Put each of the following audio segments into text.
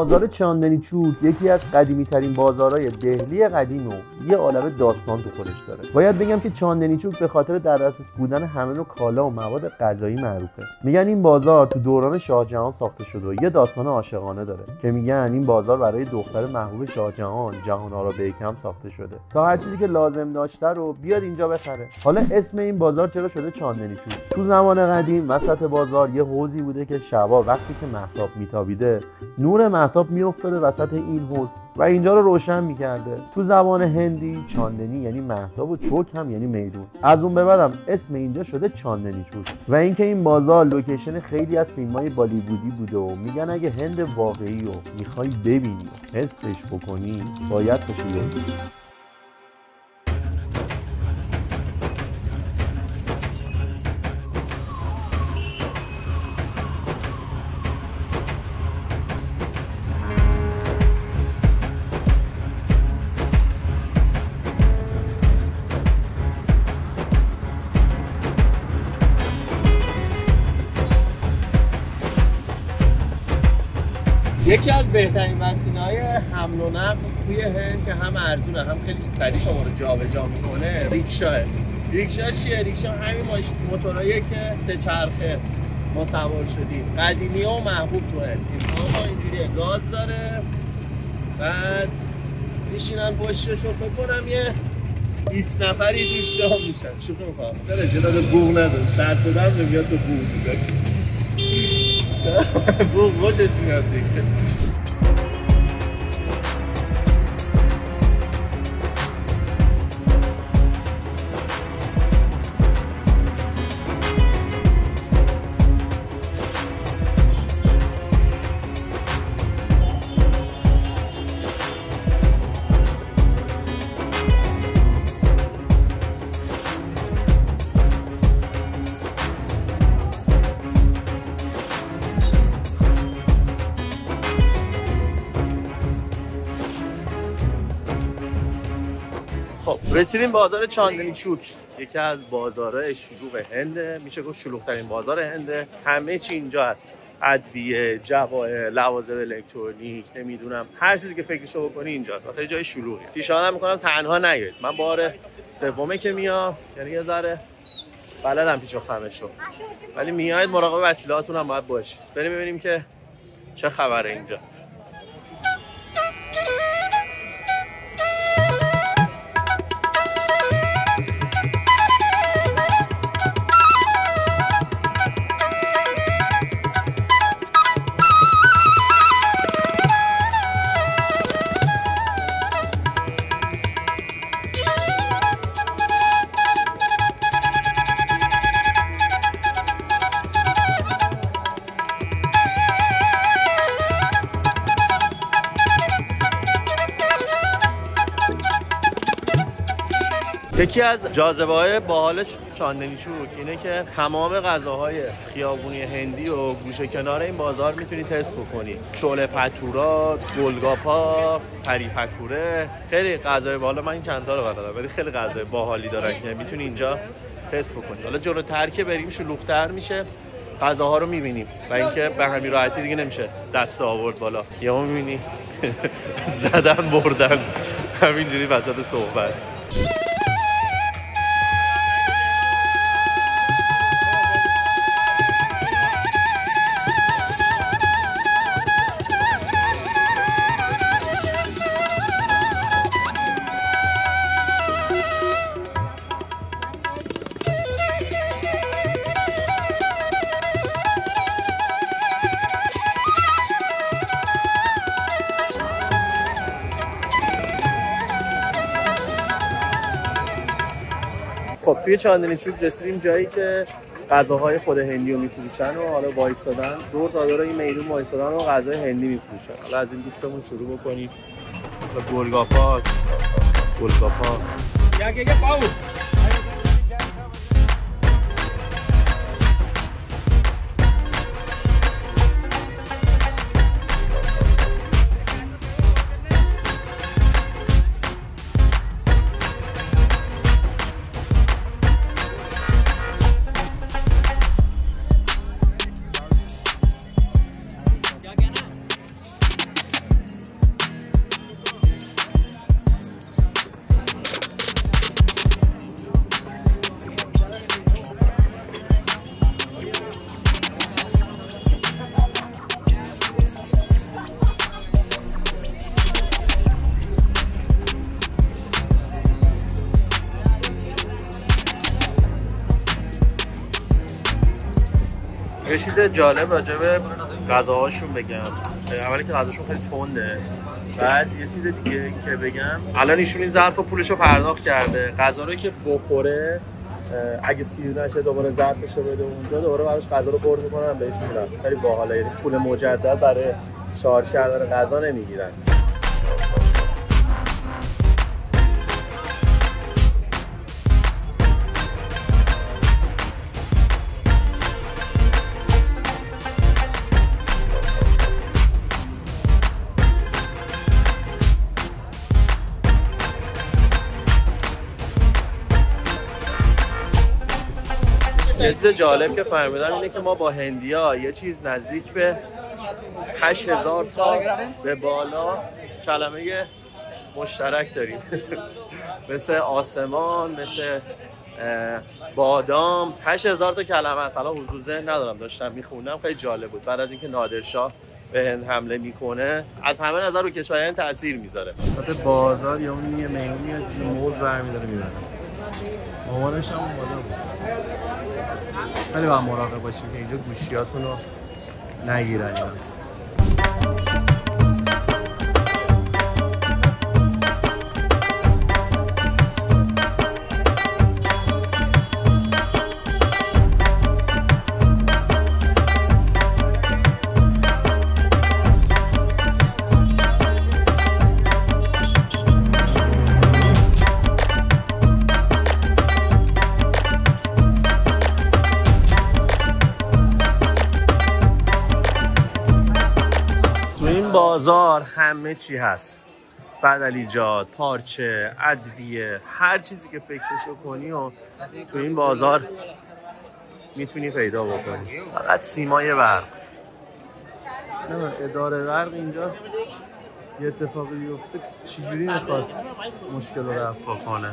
بازار چاندنی چوک یکی از قدیمی ترین بازارهای دهلی قدیم و یه عالمه داستان تو خودش داره. باید بگم که چاندنی چوک به خاطر در دسترس بودن همه نوع کالا و مواد غذایی معروفه. میگن این بازار تو دوران شاهجهان ساخته شده و یه داستان عاشقانه داره که میگن این بازار برای دختر محبوب شاهجهان جهان‌آرا بیگم ساخته شده تا هر چیزی که لازم داشته رو بیاد اینجا بخره. حالا اسم این بازار چرا شده چاندنی چوک؟ تو زمان قدیم وسط بازار یه حوضی بوده که شبا وقتی که مهتاب میتابیده نور مهتاب میافتاده وسط این حوض و اینجا رو روشن میکرده. تو زبان هندی چاندنی یعنی مهتاب و چوک هم یعنی میدون. از اون به بعدم اسم اینجا شده چاندنی چوک. و اینکه این بازار لوکیشن خیلی از فیلم‌های بالیوودی بوده و میگن اگه هند واقعی رو میخوای ببینی و حسش بکنی باید بشی ببینی. یکی از بهترین وسیله‌های حمل و نقل توی هند که هم ارزونه هم خیلی سریع شما رو جابجا میکنه ریکشاه. ریکشا چیه؟ ریکشا همین موتوراییه که سه چرخه ما سوار شدیم، قدیمی و محبوب تو هند. اینها اینجوریه، گاز داره، بعد میشینن پشتش رو فکر کنم یه 20 نفری توش جا میشن. شوخی میکنم، درجه داده بوغ نداره، سر صدام نمیاد تو بوغ میزنی. بوغ خوشش میاد دیگه. خب رسیدیم بازار چاندنی چوک، یکی از بازارهای شلوغ هنده، میشه گفت شلوغ‌ترین بازار هنده. همه چی اینجا هست، ادویه، جواهر، لوازم الکترونیک، نمیدونم هر چیزی که فکرشو بکنی اینجاست. خیلی جای شلوغی. پیشنهاد میکنم تنها نیایید. من بار سومه که میام، یعنی یه ذره بلدم پیچ و خمشو، ولی میایید مراقب وسیله‌هاتون هم باید باشید. بریم ببینیم که چه خبره اینجا. یکی از جاذبه‌های باحال چاندنی چوک اینه که تمام غذاهای خیابونی هندی و گوشه کنار این بازار میتونی تست بکنی. چوله پتورا، گلگاپا، پری پکوره، خیلی غذای باحال. من این چند تا رو بلدم ولی خیلی غذای باحالی دارن که میتونی اینجا تست بکنی. حالا جلوتر که بریم شلوغ‌تر میشه، غذاها رو میبینیم و اینکه به همین راحتی دیگه نمیشه دست آورد بالا. یهو میبینی زدن بردن همینجوری وسط صحبت. خب توی چاندنی چوک رسیدیم جایی که غذاهای خود هندی رو میفروشن و حالا وایستادن دور تا دور این میدون وایستادن و غذای هندی میفروشن. حالا از این دوستمون شروع بکنیم. گلگاپا یا پاو. یه چیز جالب راجع به غذاهاشون بگم. اولی که غذاشون خیلی تنده. بعد یه چیز دیگه که بگم، الان ایشون این ظرف و پولشو پرداخت کرده. غذا رو که بخوره اگه سیر نشه دوباره ظرفشو بده اونجا، دوباره براش غذا رو برد میکنن بهش میدن. خیلی باحاله، یعنی پول مجدد برای شارژ کردن غذا نمیگیرن. یه چیز جالب که فهمیدم اینه که ما با هندی‌ها یه چیز نزدیک به 8000 تا به بالا کلمه مشترک داریم. مثل آسمان، مثل بادام، 8000 تا کلمه هست. الان حضور ندارم، داشتم میخوندم، خیلی جالب بود. بعد از اینکه نادرشاه به هند حمله میکنه، از همه نظر رو کشورهای تاثیر میذاره. وسط بازار یا اون یه میمونی موز برمی‌داره میبره. مامانش هم اومده بود. خیلی باید مراقب باشیم که اینجا گوشیاتون رو نگیرن. بازار همه چی هست، بدلیجات، پارچه، ادویه، هر چیزی که فکرشو کنی و تو این بازار میتونی پیدا بکنی. فقط سیمای برق، اداره برق اینجا یه اتفاقی بیفته چجوری میخواد مشکل رو رفع کنه.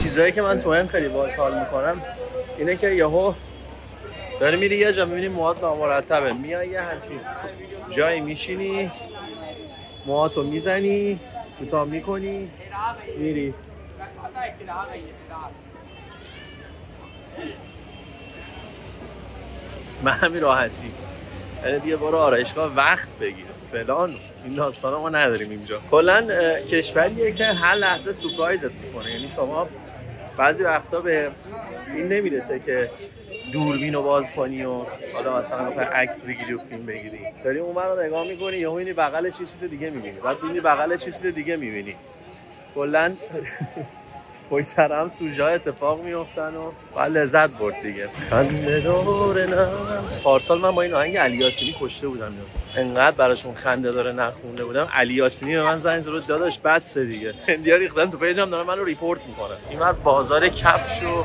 چیزایی که من تو هم خیلی باهاش حال میکنم اینه که یهو داری میری یه جا میبینی موهات نامرتبه، میای یه همچین جایی میشینی، موهاتو میزنی، کوتاه میکنی، میری. من همین راحتی، یعنی دیگه برو آرایشگاه وقت بگیر فلان، این داستانا ما نداریم اینجا. کلا کشوریه که هر لحظه سورپرایزت میکنه. یعنی شما بعضی وقتا به این نمیرسه که دوربین رو باز کنی و حالا مثلا بخوای عکس بگیری و فیلم بگیری، داری اونور رو نگاه میکنی یهو میبینی بغلش یه چیز دیگه میبینی، بعد میبینی بغلش یه چیز دیگه میبینی. کلا پشت سر هم سوژه اتفاق میافتن و بعد لذت برد دیگه. خنده داره نه. پارسال من با این آهنگ علی یاسینی کشته بودم، انقدر براشون خنده داره نخونده بودم. علی یاسینی به من زنگ زد داداش بس دیگه، هندی‌ها ریختن تو پیجم دارن منو ریپورت میکنن. اینور بازار کفش و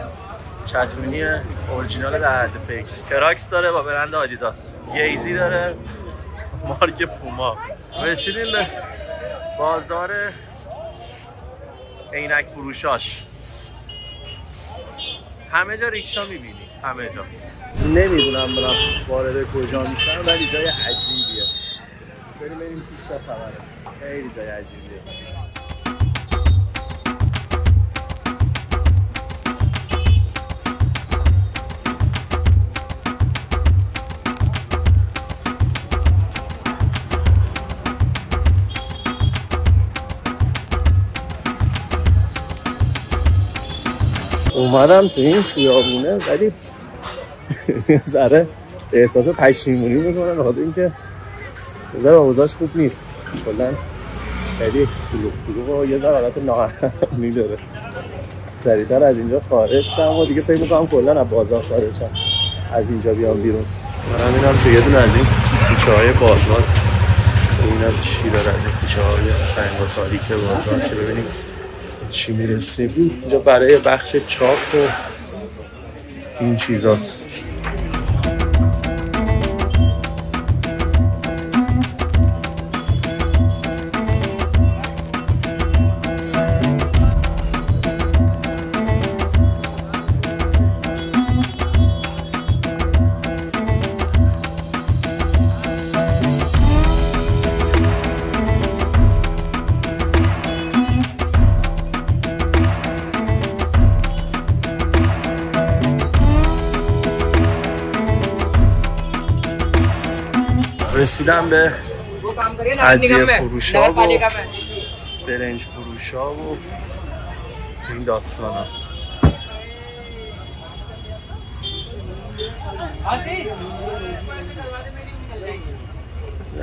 چتونی اورجینال در حد فکر. کراکس داره با برند آدیداس، گیزی داره مارک پوما. رسیدیم به بازار عینک فروشاش. همه جا ریکشا میبینی، همه جا. نمیدونم برم وارد کجا میشم، ولی جای عجیبیه. بریم پیش خبره. خیلی جای عجیبیه. اومدم تو این خیابونه ولی ذره احساس پشیمونی میکنم بخاطر اینکه ذره اوضاعش خوب نیست. کلا خیلی شلوغ و یه ذره حالت ناامنی داره. سریعتر از اینجا خارج شم و دیگه فکر میکنم کلا از بازار خارج شم، از اینجا بیام بیرون. من میرم تو یه دونه از این کوچه‌های بازار. این از چی داره، از این کوچه‌های تنگ و تاریک بازار که ببینیم چی میرسیم. اینجا برای بخش چاپ و این چیزاست. رسیدم به ادویه فروشا و برنج فروشا و این داستان ها.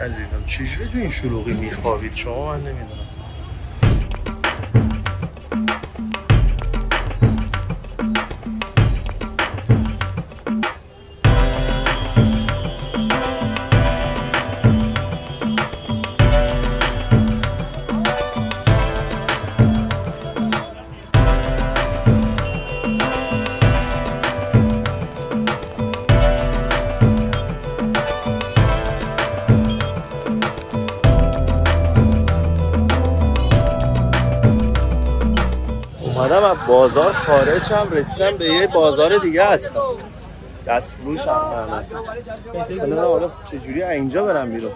عزیزم چجوری تو این شلوغی میخوابید شما؟ من نمیدونم. اومدم از بازار خارجم، رسیدم به یه بازار دیگه هستم، دست فروش هم کنم. حالا چجوری اینجا برم بیرون؟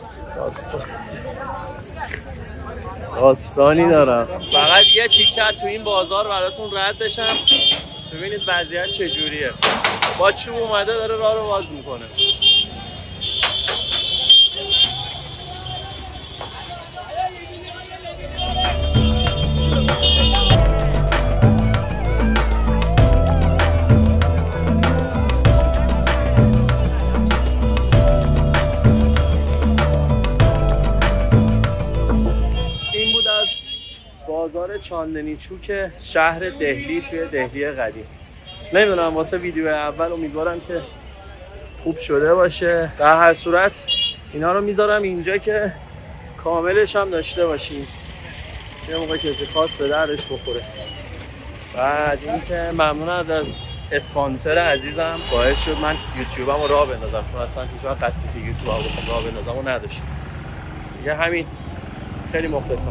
داستانی دارم. فقط یه تیکر تو این بازار براتون رد بشم ببینید وضعیت چجوریه. با چوب اومده داره راه رو باز میکنه. بازار چاندنیچوک شهر دهلی توی دهلی قدیم. نمیدونم واسه ویدیو اول امیدوارم که خوب شده باشه. در هر صورت اینا رو میذارم اینجا که کاملش هم داشته باشیم یه موقع کسی خواست به دردش بخوره. بعد اینکه ممنون از اسپانسر عزیزم باعث شد من یوتیوبم رو راه بندازم، چون اصلا هیچ وقت قصدی که یوتیوب رو بخوام راه بندازم رو نداشتم. دیگه همین، خیلی مخلصم.